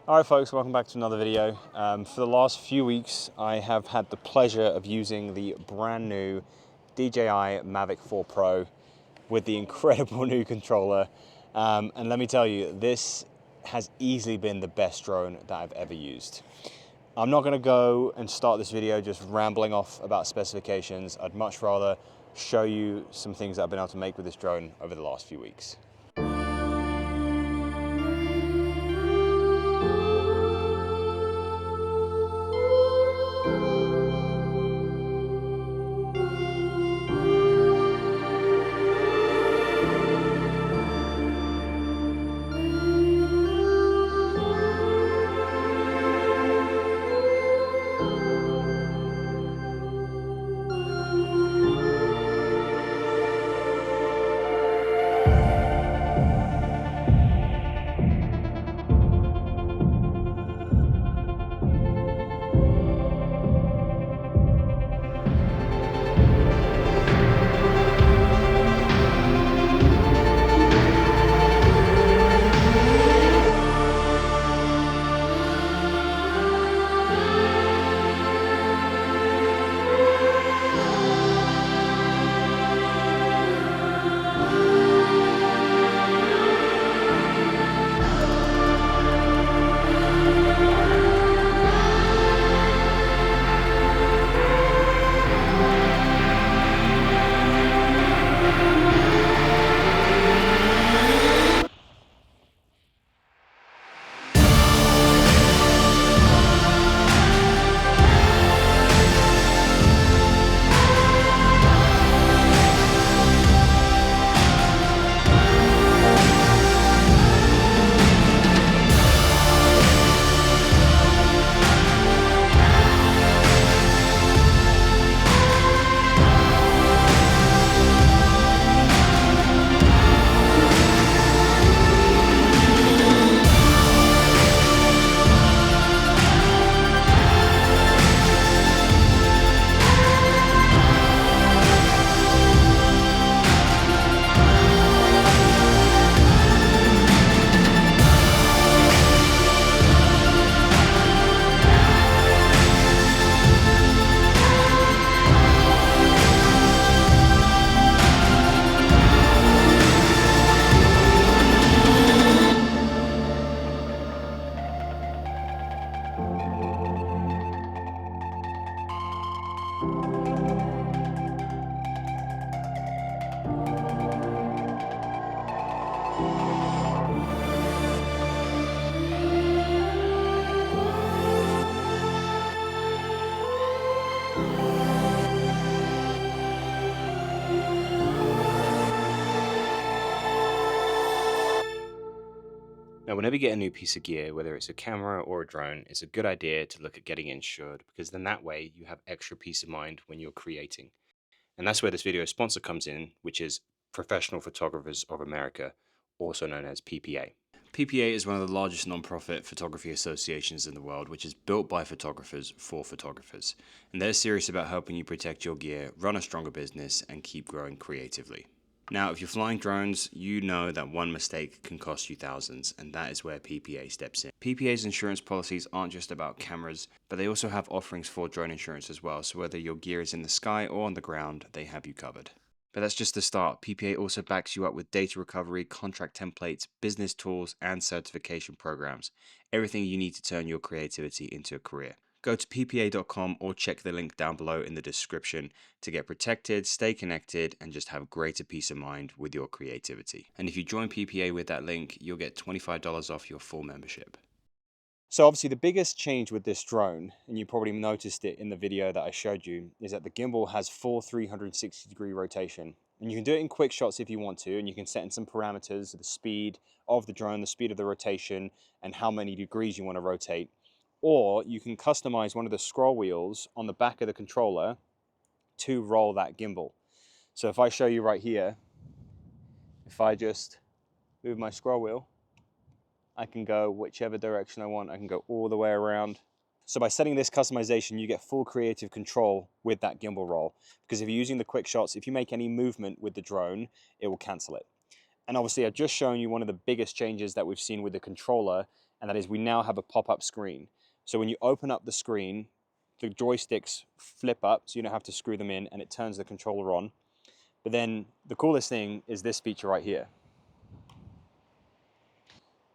Alright folks, welcome back to another video. For the last few weeks I have had the pleasure of using the brand new DJI Mavic 4 Pro with the incredible new controller, and let me tell you, this has easily been the best drone that I've ever used. I'm not going to go and start this video just rambling off about specifications. I'd much rather show you some things that I've been able to make with this drone over the last few weeks. Now, whenever you get a new piece of gear, whether it's a camera or a drone, it's a good idea to look at getting it insured, because then that way you have extra peace of mind when you're creating. And that's where this video sponsor comes in, which is Professional Photographers of America, also known as PPA. PPA is one of the largest non-profit photography associations in the world, which is built by photographers for photographers. And they're serious about helping you protect your gear, run a stronger business, and keep growing creatively. Now, if you're flying drones, you know that one mistake can cost you thousands, and that is where PPA steps in. PPA's insurance policies aren't just about cameras, but they also have offerings for drone insurance as well, so whether your gear is in the sky or on the ground, they have you covered. But that's just the start. PPA also backs you up with data recovery, contract templates, business tools, and certification programs. Everything you need to turn your creativity into a career. Go to ppa.com or check the link down below in the description to get protected, stay connected, and just have greater peace of mind with your creativity. And if you join PPA with that link, you'll get $25 off your full membership. So obviously the biggest change with this drone, and you probably noticed it in the video that I showed you, is that the gimbal has full 360-degree rotation. And you can do it in quick shots if you want to, and you can set in some parameters, the speed of the drone, the speed of the rotation, and how many degrees you want to rotate. Or you can customize one of the scroll wheels on the back of the controller to roll that gimbal. So if I show you right here, if I just move my scroll wheel, I can go whichever direction I want. I can go all the way around. So by setting this customization, you get full creative control with that gimbal roll. Because if you're using the quick shots, if you make any movement with the drone, it will cancel it. And obviously I've just shown you one of the biggest changes that we've seen with the controller, and that is we now have a pop-up screen. So when you open up the screen, the joysticks flip up so you don't have to screw them in, and it turns the controller on. But then the coolest thing is this feature right here.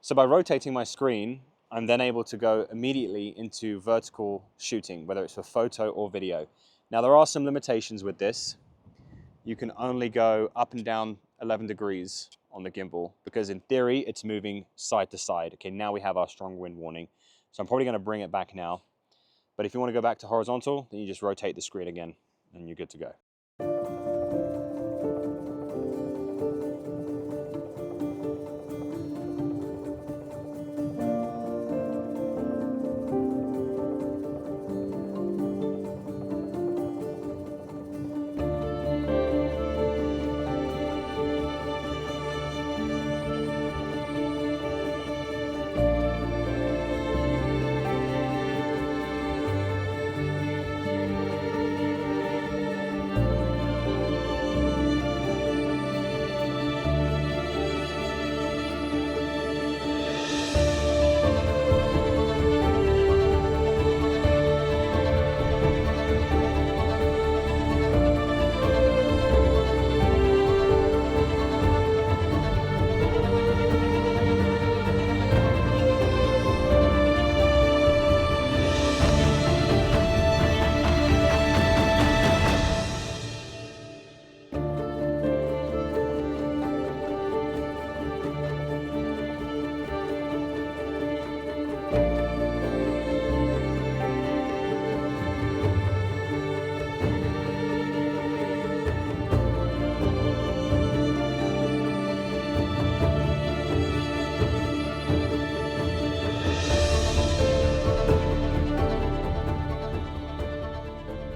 So by rotating my screen, I'm then able to go immediately into vertical shooting, whether it's for photo or video. Now there are some limitations with this. You can only go up and down 11 degrees on the gimbal, because in theory it's moving side to side. Okay, now we have our strong wind warning. So I'm probably going to bring it back now. But if you want to go back to horizontal, then you just rotate the screen again and you're good to go.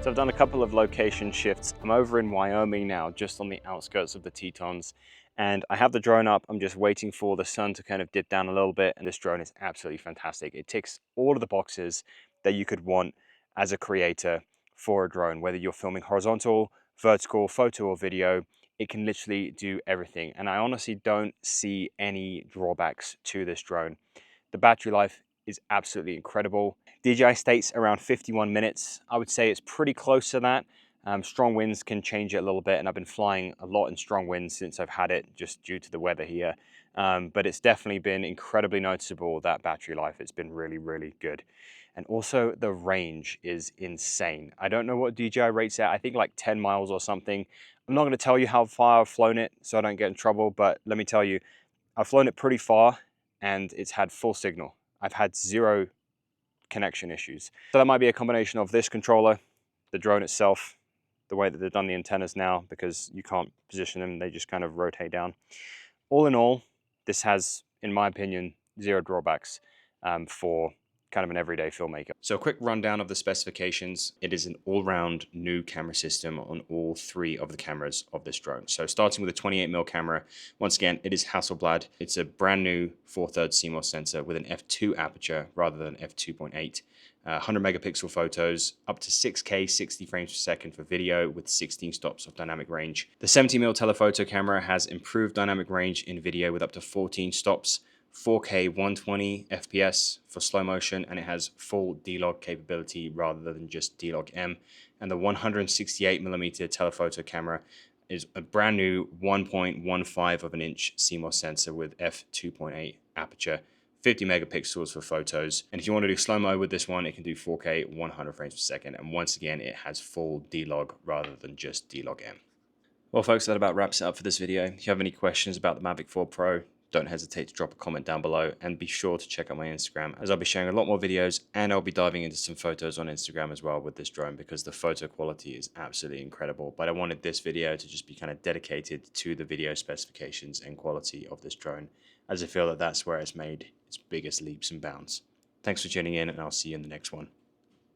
So I've done a couple of location shifts. I'm over in Wyoming now, just on the outskirts of the Tetons. And I have the drone up. I'm just waiting for the sun to kind of dip down a little bit. And this drone is absolutely fantastic. It ticks all of the boxes that you could want as a creator for a drone, whether you're filming horizontal, vertical, photo or video. It can literally do everything. And I honestly don't see any drawbacks to this drone. The battery life is absolutely incredible. DJI states around 51 minutes. I would say it's pretty close to that. Strong winds can change it a little bit, and I've been flying a lot in strong winds since I've had it, just due to the weather here. But it's definitely been incredibly noticeable, that battery life. It's been really, really good. And also the range is insane. I don't know what DJI rates at. I think like 10 miles or something. I'm not going to tell you how far I've flown it so I don't get in trouble, but let me tell you, I've flown it pretty far and it's had full signal. I've had zero connection issues. So that might be a combination of this controller, the drone itself, the way that they've done the antennas now, because you can't position them, they just kind of rotate down. All in all, this has, in my opinion, zero drawbacks for kind of an everyday filmmaker. So a quick rundown of the specifications. It is an all-round new camera system on all three of the cameras of this drone. So starting with a 28mm camera, once again, it is Hasselblad. It's a brand new 4/3 CMOS sensor with an f2 aperture rather than f2.8. 100 megapixel photos, up to 6K 60 frames per second for video with 16 stops of dynamic range. The 70mm telephoto camera has improved dynamic range in video with up to 14 stops, 4K 120 FPS for slow motion, and it has full D-Log capability rather than just D-Log M. And the 168mm telephoto camera is a brand new 1.15 of an inch CMOS sensor with f2.8 aperture, 50 megapixels for photos. And if you want to do slow-mo with this one, it can do 4K 100 frames per second. And once again, it has full D-Log rather than just D-Log M. Well, folks, that about wraps it up for this video. If you have any questions about the Mavic 4 Pro, don't hesitate to drop a comment down below, and be sure to check out my Instagram, as I'll be sharing a lot more videos, and I'll be diving into some photos on Instagram as well with this drone, because the photo quality is absolutely incredible. But I wanted this video to just be kind of dedicated to the video specifications and quality of this drone, as I feel that that's where it's made its biggest leaps and bounds. Thanks for tuning in, and I'll see you in the next one.